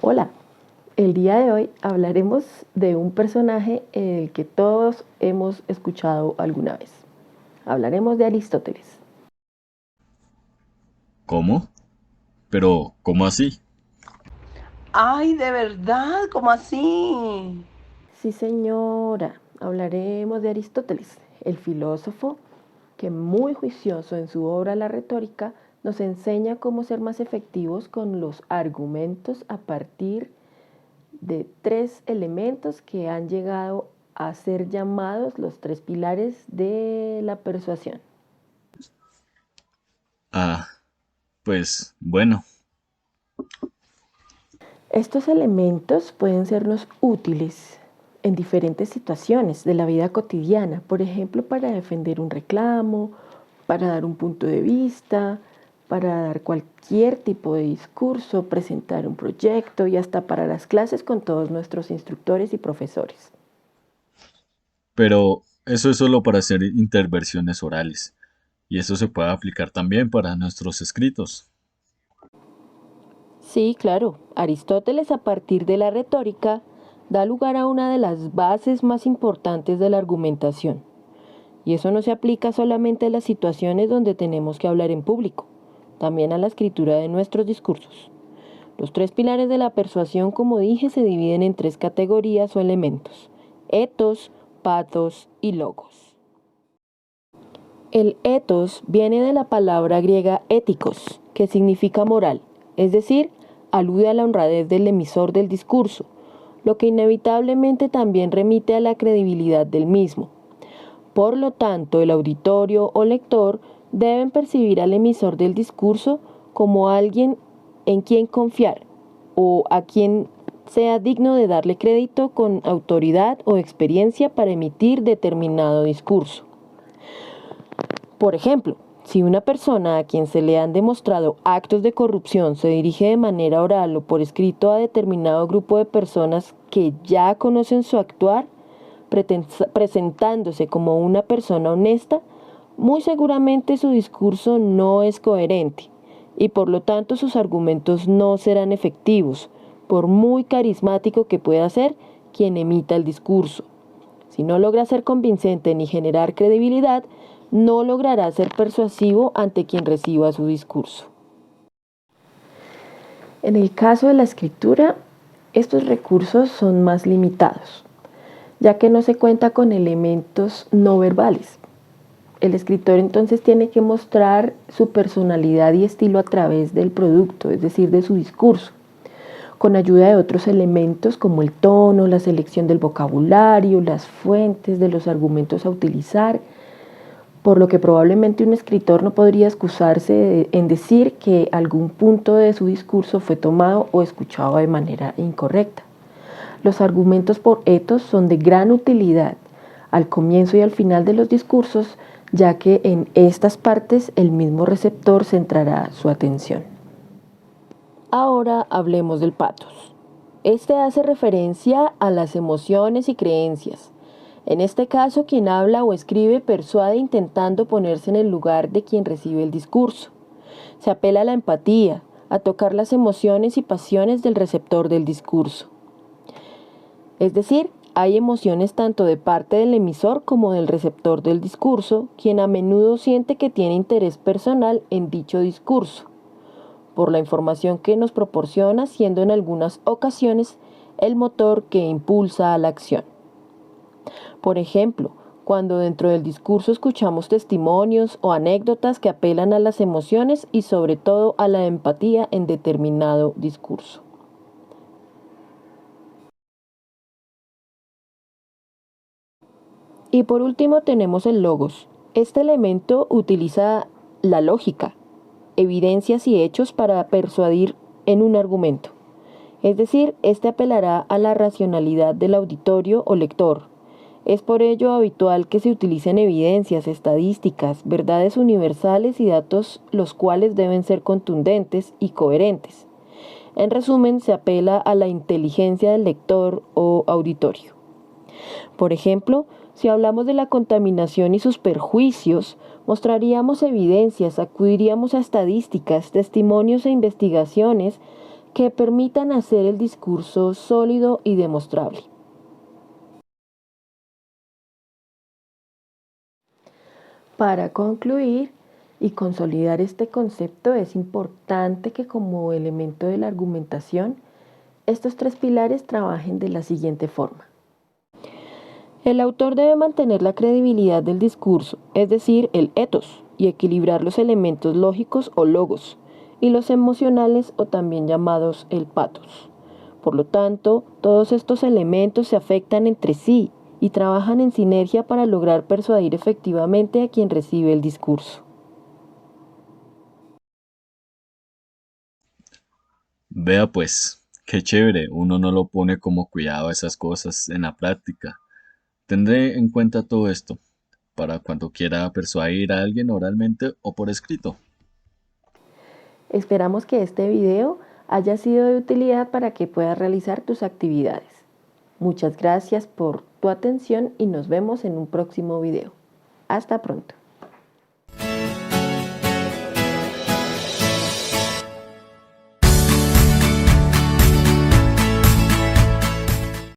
Hola, el día de hoy hablaremos de un personaje el que todos hemos escuchado alguna vez. Hablaremos de Aristóteles. ¿Cómo? Pero, ¿cómo así? Ay, ¿de verdad? ¿Cómo así? Sí, señora, hablaremos de Aristóteles, el filósofo que muy juicioso en su obra La retórica nos enseña cómo ser más efectivos con los argumentos a partir de tres elementos que han llegado a ser llamados los tres pilares de la persuasión. Ah, pues bueno, Estos elementos pueden sernos útiles en diferentes situaciones de la vida cotidiana, por ejemplo, para defender un reclamo, para dar un punto de vista, para dar cualquier tipo de discurso, presentar un proyecto y hasta para las clases con todos nuestros instructores y profesores. pero eso es solo para hacer intervenciones orales, y eso se puede aplicar también para nuestros escritos. Sí, claro, Aristóteles a partir de la retórica da lugar a una de las bases más importantes de la argumentación. Y eso no se aplica solamente a las situaciones donde tenemos que hablar en público, también a la escritura de nuestros discursos. Los tres pilares de la persuasión, como dije, se dividen en tres categorías o elementos: etos, pathos y logos. El etos viene de la palabra griega éticos, que significa moral, es decir, alude a la honradez del emisor del discurso, lo que inevitablemente también remite a la credibilidad del mismo. Por lo tanto, el auditorio o lector deben percibir al emisor del discurso como alguien en quien confiar o a quien sea digno de darle crédito con autoridad o experiencia para emitir determinado discurso. Por ejemplo, si una persona a quien se le han demostrado actos de corrupción se dirige de manera oral o por escrito a determinado grupo de personas que ya conocen su actuar, presentándose como una persona honesta, muy seguramente su discurso no es coherente y por lo tanto sus argumentos no serán efectivos, por muy carismático que pueda ser quien emita el discurso. Si no logra ser convincente ni generar credibilidad, no logrará ser persuasivo ante quien reciba su discurso. En el caso de la escritura, estos recursos son más limitados, ya que no se cuenta con elementos no verbales. El escritor entonces tiene que mostrar su personalidad y estilo a través del producto, es decir, de su discurso, con ayuda de otros elementos como el tono, la selección del vocabulario, las fuentes de los argumentos a utilizar, por lo que probablemente un escritor no podría excusarse en decir que algún punto de su discurso fue tomado o escuchado de manera incorrecta. Los argumentos por etos son de gran utilidad al comienzo y al final de los discursos, ya que en estas partes el mismo receptor centrará su atención. Ahora hablemos del pathos. Este hace referencia a las emociones y creencias. En este caso, quien habla o escribe persuade intentando ponerse en el lugar de quien recibe el discurso. Se apela a la empatía, a tocar las emociones y pasiones del receptor del discurso. Es decir, hay emociones tanto de parte del emisor como del receptor del discurso, quien a menudo siente que tiene interés personal en dicho discurso, por la información que nos proporciona, siendo en algunas ocasiones el motor que impulsa a la acción. Por ejemplo, cuando dentro del discurso escuchamos testimonios o anécdotas que apelan a las emociones y sobre todo a la empatía en determinado discurso. Y por último tenemos el logos. Este elemento utiliza la lógica, evidencias y hechos para persuadir en un argumento. Es decir, este apelará a la racionalidad del auditorio o lector. Es por ello habitual que se utilicen evidencias, estadísticas, verdades universales y datos los cuales deben ser contundentes y coherentes. En resumen, se apela a la inteligencia del lector o auditorio. Por ejemplo, si hablamos de la contaminación y sus perjuicios, mostraríamos evidencias, acudiríamos a estadísticas, testimonios e investigaciones que permitan hacer el discurso sólido y demostrable. Para concluir y consolidar este concepto, es importante que como elemento de la argumentación, estos tres pilares trabajen de la siguiente forma. El autor debe mantener la credibilidad del discurso, es decir, el ethos, y equilibrar los elementos lógicos o logos, y los emocionales o también llamados el pathos. Por lo tanto, todos estos elementos se afectan entre sí y trabajan en sinergia para lograr persuadir efectivamente a quien recibe el discurso. Vea pues, qué chévere, uno no lo pone como cuidado a esas cosas en la práctica. Tendré en cuenta todo esto para cuando quiera persuadir a alguien oralmente o por escrito. Esperamos que este video haya sido de utilidad para que puedas realizar tus actividades. Muchas gracias por tu atención y nos vemos en un próximo video. Hasta pronto.